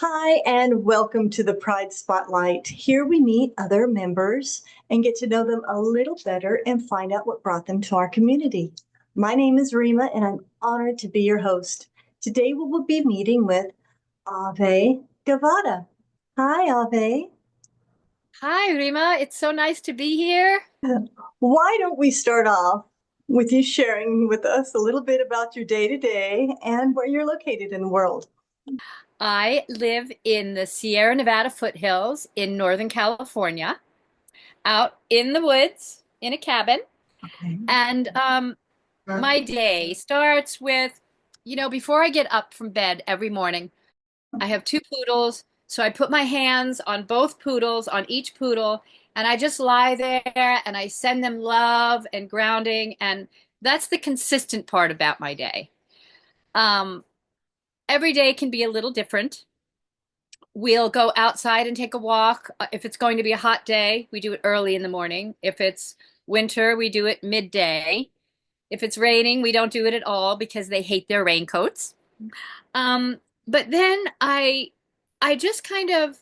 Hi, and welcome to the Pride Spotlight. Here we meet other members and get to know them a little better and find out what brought them to our community. My name is Rheama, and I'm honored to be your host. Today we will be meeting with Ave Guevara. Hi, Ave. Hi, Rima. It's so nice to be here. Why don't we start off with you sharing with us a little bit about your day to day and where you're located in the world? I live in the Sierra Nevada foothills in Northern California, out in the woods in a cabin. Okay. And my day starts with, before I get up from bed every morning, I have two poodles. So I put my hands on both poodles, on each poodle, and I just lie there and I send them love and grounding. And that's the consistent part about my day. Um, every day can be a little different. We'll go outside and take a walk. If it's going to be a hot day, we do it early in the morning. If it's winter, we do it midday. If it's raining, we don't do it at all because they hate their raincoats. But then I just kind of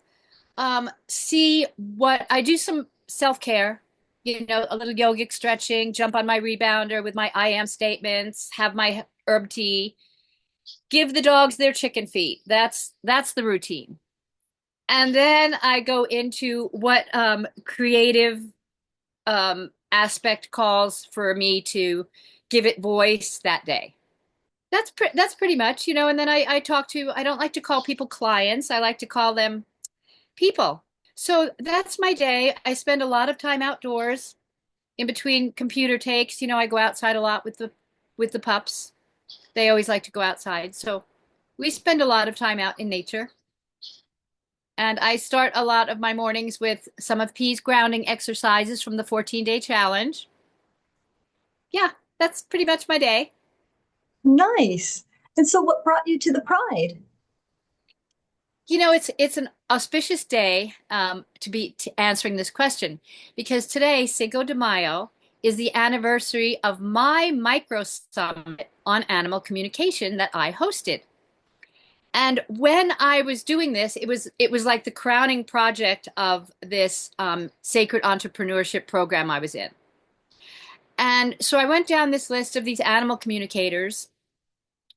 see what I do some self-care, a little yogic stretching, jump on my rebounder with my I am statements, have my herb tea, give the dogs their chicken feet. That's the routine. And then I go into what creative aspect calls for me to give it voice that day. That's pretty much, and then I talk to, I don't like to call people clients. I like to call them people. So that's my day. I spend a lot of time outdoors in between computer takes. I go outside a lot with the pups. They always like to go outside. So we spend a lot of time out in nature. And I start a lot of my mornings with some of P's grounding exercises from the 14-day challenge. Yeah, that's pretty much my day. Nice. And so, what brought you to the Pride? It's an auspicious day to answering this question because today, Cinco de Mayo, is the anniversary of my micro summit on animal communication that I hosted. And when I was doing this, it was like the crowning project of this sacred entrepreneurship program I was in. And so I went down this list of these animal communicators.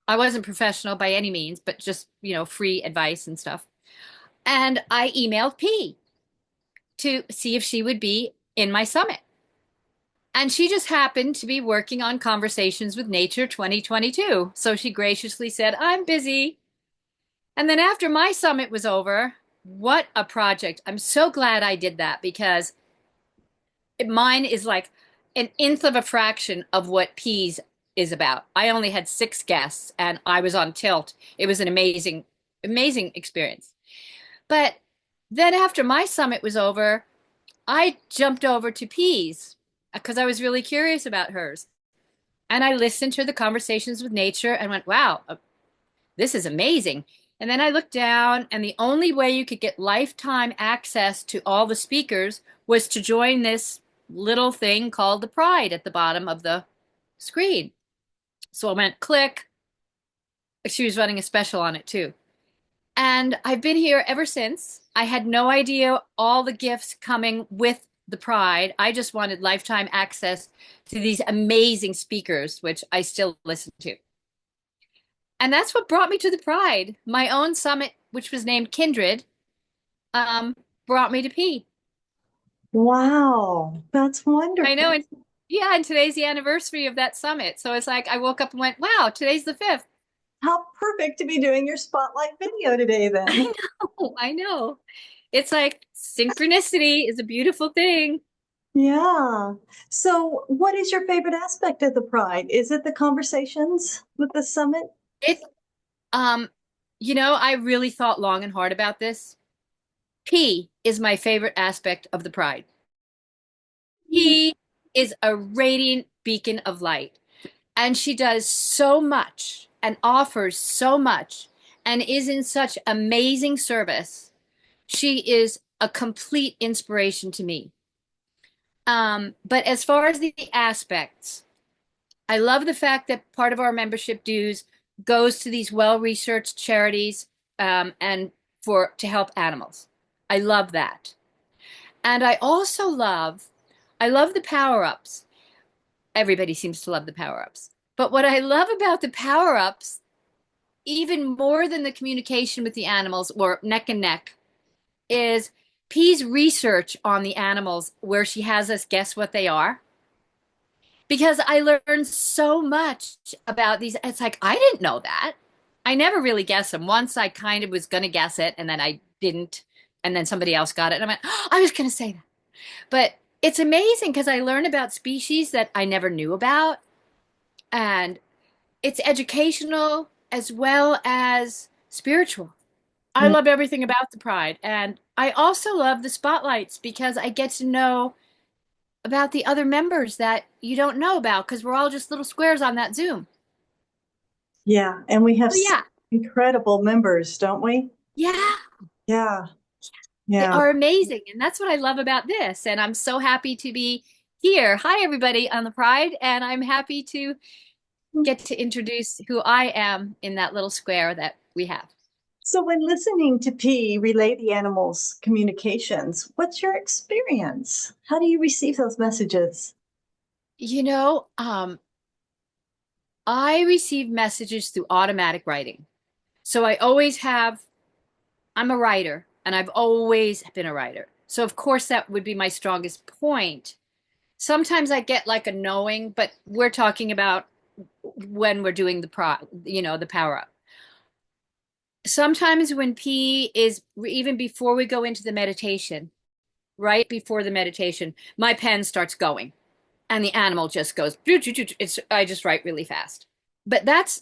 I wasn't professional by any means, but just, free advice and stuff. And I emailed P to see if she would be in my summit. And she just happened to be working on Conversations with Nature 2022. So she graciously said, I'm busy. And then after my summit was over, what a project. I'm so glad I did that because mine is like an nth of a fraction of what P's is about. I only had 6 guests and I was on tilt. It was an amazing, amazing experience. But then after my summit was over, I jumped over to P's because I was really curious about hers. And I listened to the Conversations with Nature and went, wow, this is amazing. And then I looked down, and the only way you could get lifetime access to all the speakers was to join this little thing called the Pride at the bottom of the screen. So I went click. She was running a special on it too. And I've been here ever since. I had no idea all the gifts coming with the Pride. I just wanted lifetime access to these amazing speakers, which I still listen to. And that's what brought me to the Pride. My own summit, which was named Kindred, um, brought me to P. Wow, that's I know, wonderful. and yeah, and today's the anniversary of that summit. So it's like I woke up and went, wow, today's the 5th. How perfect to be doing your spotlight video today, then. I know, I know. It's like synchronicity is a beautiful thing. Yeah. So, what is your favorite aspect of the Pride? Is it the conversations with the summit? It, um, I really thought long and hard about this. P is my favorite aspect of the Pride. He is a radiant beacon of light, and she does so much and offers so much and is in such amazing service. She is a complete inspiration to me. But as far as the aspects, I love the fact that part of our membership dues goes to these well-researched charities, and for to help animals. I love that. And I love the power-ups. Everybody seems to love the power-ups. But what I love about the power-ups, even more than the communication with the animals or neck and neck, is P's research on the animals where she has us guess what they are. Because I learned so much about these. It's like, I didn't know that. I never really guessed them. Once I kind of was going to guess it, and then I didn't. And then somebody else got it. And I went, oh, I was going to say that. But it's amazing because I learn about species that I never knew about. And it's educational as well as spiritual. I Mm. love everything about the Pride. And I also love the spotlights because I get to know about the other members that you don't know about because we're all just little squares on that Zoom. Yeah, and we have Oh, yeah. incredible members, don't we? Yeah. Yeah, They yeah. are amazing. And that's what I love about this. And I'm so happy to be here. Hi, everybody on the Pride. And I'm happy to get to introduce who I am in that little square that we have. So when listening to P relay the animals' communications, what's your experience? How do you receive those messages? You know, I receive messages through automatic writing. So I'm a writer and I've always been a writer. So of course that would be my strongest point. Sometimes I get like a knowing, but we're talking about when we're doing the power up. Sometimes when P is even before we go into the meditation, right before the meditation, my pen starts going and the animal just goes, I just write really fast. But that's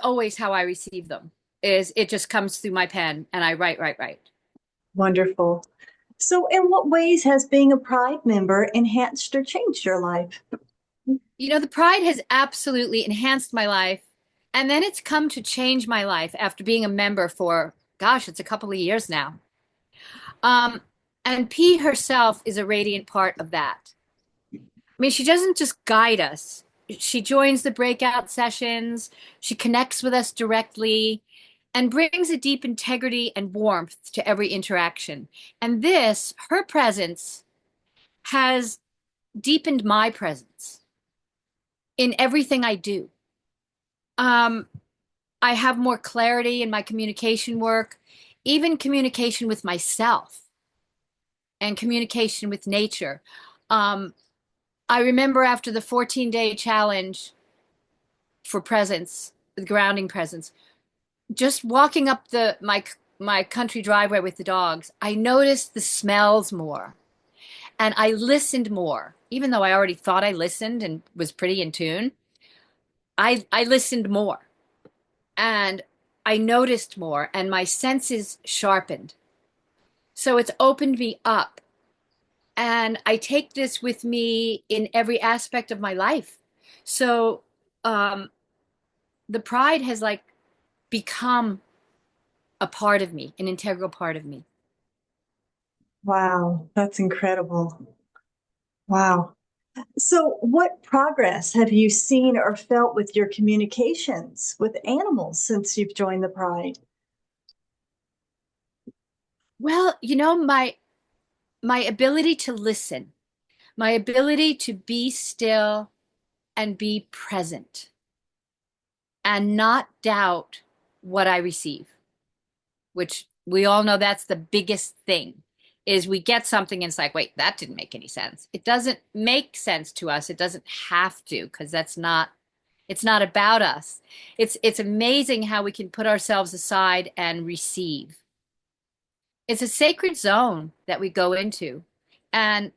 always how I receive them is it just comes through my pen and I write. Wonderful. So in what ways has being a Pride member enhanced or changed your life? You know, the Pride has absolutely enhanced my life. And then it's come to change my life after being a member for, gosh, it's a couple of years now. Um, and P herself is a radiant part of that. I mean, she doesn't just guide us. She joins the breakout sessions, she connects with us directly, and brings a deep integrity and warmth to every interaction. And her presence, has deepened my presence in everything I do. Um, I have more clarity in my communication work, even communication with myself and communication with nature. Um, I remember after the 14-day challenge for presence, the grounding presence, just walking up my country driveway with the dogs, I noticed the smells more and I listened more. Even though I already thought I listened and was pretty in tune, I listened more and I noticed more and my senses sharpened. So it's opened me up. And I take this with me in every aspect of my life. So um, the Pride has like become a part of me, an integral part of me. Wow, that's incredible. Wow. So what progress have you seen or felt with your communications with animals since you've joined the Pride? Well, you know, my ability to listen, my ability to be still and be present and not doubt what I receive, which we all know that's the biggest thing is we get something and it's like, wait, that didn't make any sense. It doesn't make sense to us. It doesn't have to because it's not about us. It's amazing how we can put ourselves aside and receive. It's a sacred zone that we go into. And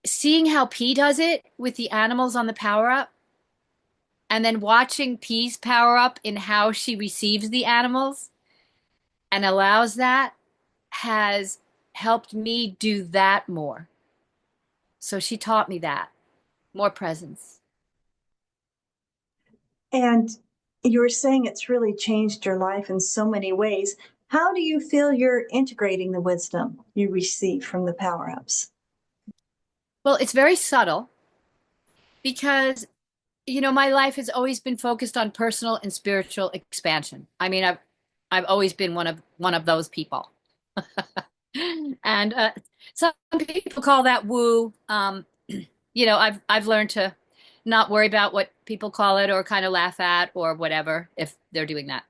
seeing how P does it with the animals on the power up and then watching P's power up in how she receives the animals and allows that has helped me do that more. So she taught me that more presence. And you were saying it's really changed your life in so many ways. How do you feel you're integrating the wisdom you receive from the power ups? Well, it's very subtle because, you know, my life has always been focused on personal and spiritual expansion. I mean, I've always been one of those people. And some people call that woo. I've learned to not worry about what people call it or kind of laugh at or whatever if they're doing that,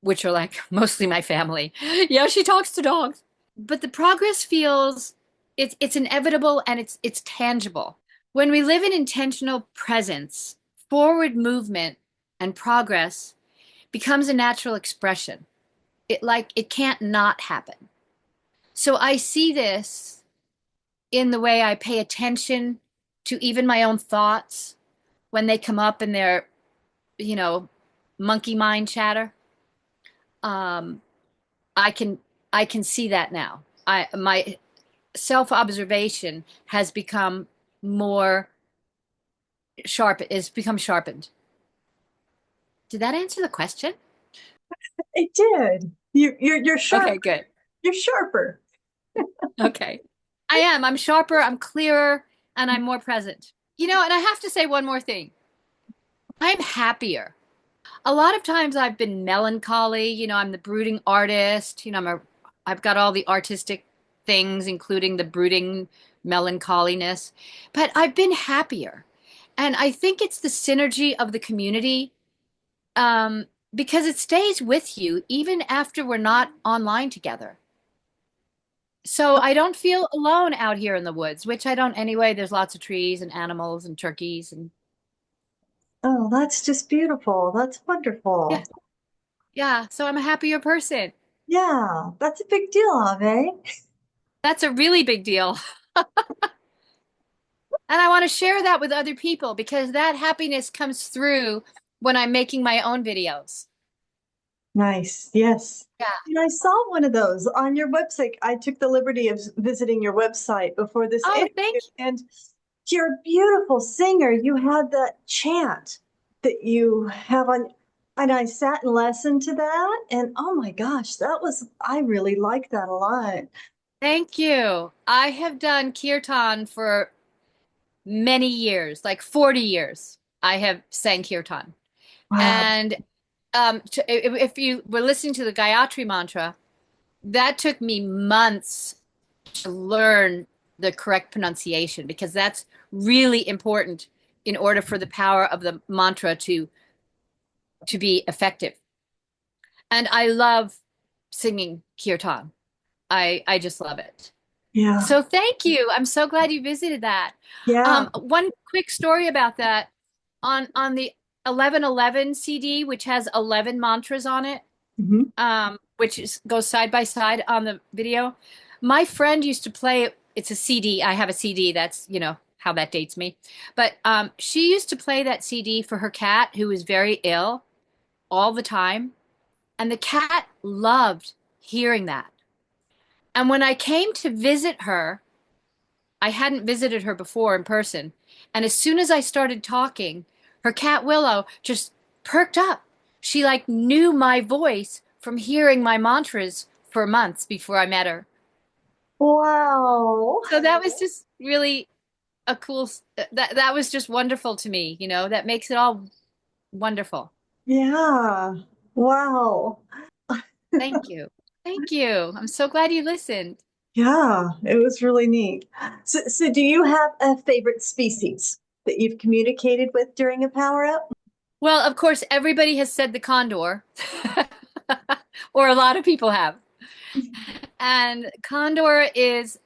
which are like mostly my family. Yeah, she talks to dogs. But the progress feels it's inevitable and it's tangible. When we live in intentional presence, forward movement and progress becomes a natural expression. It can't not happen. So I see this in the way I pay attention to even my own thoughts when they come up in their, you know, monkey mind chatter. Um, I can I can see that now. My self-observation has become more sharp, it's become sharpened. Did that answer the question? It did. You're sharp. Okay, good. You're sharper. Okay. I am. I'm sharper, I'm clearer, and I'm more present. And I have to say one more thing. I'm happier. A lot of times I've been melancholy, I'm the brooding artist, I've got all the artistic things, including the brooding melancholiness, but I've been happier. And I think it's the synergy of the community, because it stays with you even after we're not online together. So I don't feel alone out here in the woods, which I don't anyway. There's lots of trees and animals and turkeys and Oh, that's just beautiful. That's yeah, wonderful. yeah. So I'm a happier person. Yeah, that's a big deal, Ave. That's a really big deal. And I want to share that with other people because that happiness comes through when I'm making my own videos. Nice. Yes. Yeah. And I saw one of those on your website. I took the liberty of visiting your website before this Oh, interview, thank you. and you're a beautiful singer. You had that chant that you have on, and I sat and listened to that, and oh my gosh, I really like that a lot. Thank you. I have done kirtan for many years, like 40 years. I have sang kirtan. Wow. And if you were listening to the Gayatri mantra, that took me months to learn the correct pronunciation because that's really important in order for the power of the mantra to be effective. And I love singing kirtan. I just love it. Yeah. So thank you. I'm so glad you visited that. Yeah. One quick story about that on the 1111 CD, which has 11 mantras on it, Mhm. goes side by side on the video. My friend used to play, it's a CD. I have a CD. That's, how that dates me. But she used to play that CD for her cat who was very ill all the time. And the cat loved hearing that. And when I came to visit her, I hadn't visited her before in person. And as soon as I started talking, her cat Willow just perked up. She like knew my voice from hearing my mantras for months before I met her. Wow. So that was just really a cool, that was just wonderful to me, that makes it all wonderful. Yeah. Wow. Thank you. Thank you. I'm so glad you listened. Yeah, it was really neat. So do you have a favorite species that you've communicated with during a power up? Well, of course, everybody has said the condor, or a lot of people have. And condor is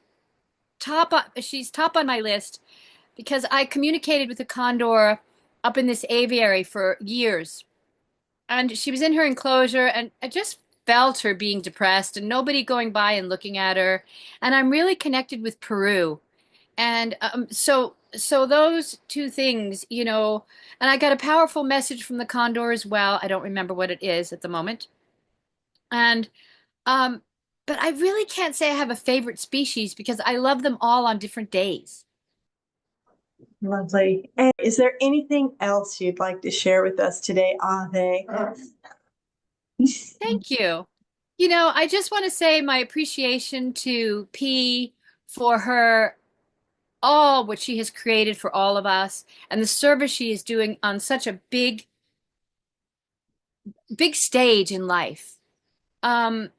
she's top on my list because I communicated with the condor up in this aviary for years. And she was in her enclosure, and I just felt her being depressed and nobody going by and looking at her. And I'm really connected with Peru. And so those two things, and I got a powerful message from the condor as well. I don't remember what it is at the moment. And um, but I really can't say I have a favorite species because I love them all on different days. Lovely. And is there anything else you'd like to share with us today, Ave? Thank you. I just want to say my appreciation to P for her all what she has created for all of us and the service she is doing on such a big big stage in life. Um,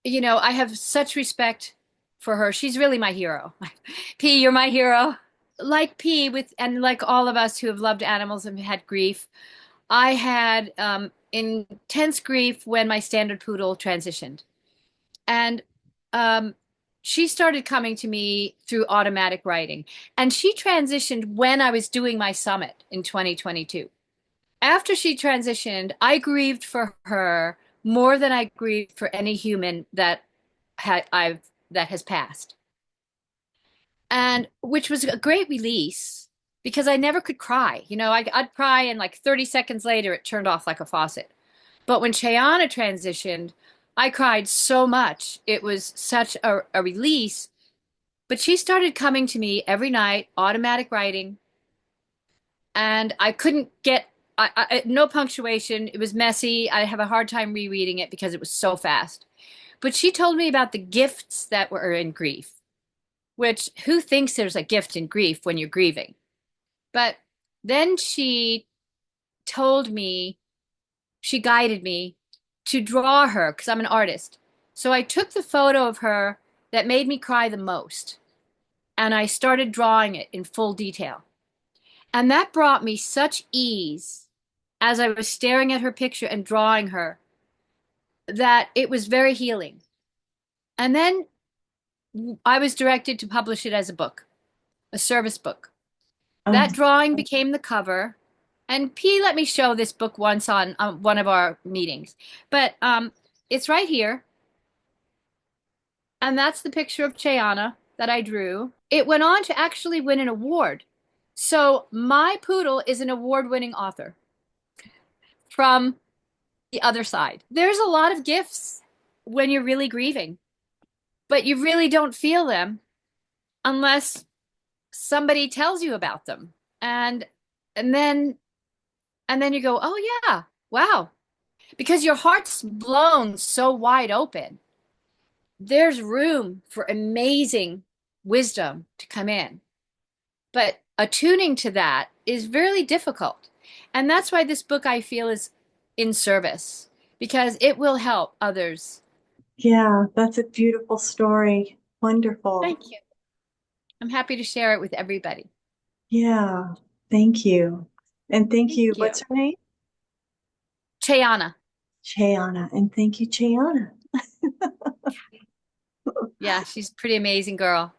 I have such respect for her. She's really my hero. P, you're my hero. Like P, and like all of us who have loved animals and had grief, I had intense grief when my standard poodle transitioned. And um, she started coming to me through automatic writing. And she transitioned when I was doing my summit in 2022. After she transitioned, I grieved for her more than I grieved for any human that has passed. And which was a great release because I never could cry. I'd cry and like 30 seconds later it turned off like a faucet. But when Cheyana transitioned, I cried so much. It was such a release. But she started coming to me every night, automatic writing, and I couldn't get no punctuation. It was messy. I have a hard time rereading it because it was so fast. But she told me about the gifts that were in grief, which who thinks there's a gift in grief when you're grieving? But then she told me, she guided me to draw her because I'm an artist. So I took the photo of her that made me cry the most and I started drawing it in full detail. And that brought me such ease as I was staring at her picture and drawing her that it was very healing. And then I was directed to publish it as a book, a service book. Oh, That drawing became the cover. And P let me show this book once on one of our meetings. But it's right here. And that's the picture of Cheyana that I drew. It went on to actually win an award. So my poodle is an award-winning author from the other side. There's a lot of gifts when you're really grieving, but you really don't feel them unless somebody tells you about them. And then you go, "Oh yeah, wow." Because your heart's blown so wide open. There's room for amazing wisdom to come in. But attuning to that is really difficult. And that's why this book I feel is in service because it will help others. yeah, that's a beautiful story. Wonderful. Thank you. I'm happy to share it with everybody. Yeah, thank you. And thank Thank you. you. What's her name? Cheyana. Cheyana. And thank you, Cheyana. Yeah, she's a pretty amazing girl.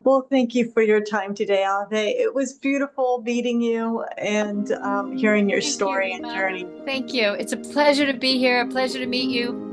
Well, thank you for your time today, Ave. It was beautiful meeting you and hearing your Thank you, story and Rheama. journey. Thank you. It's a pleasure to be here, a pleasure to meet you.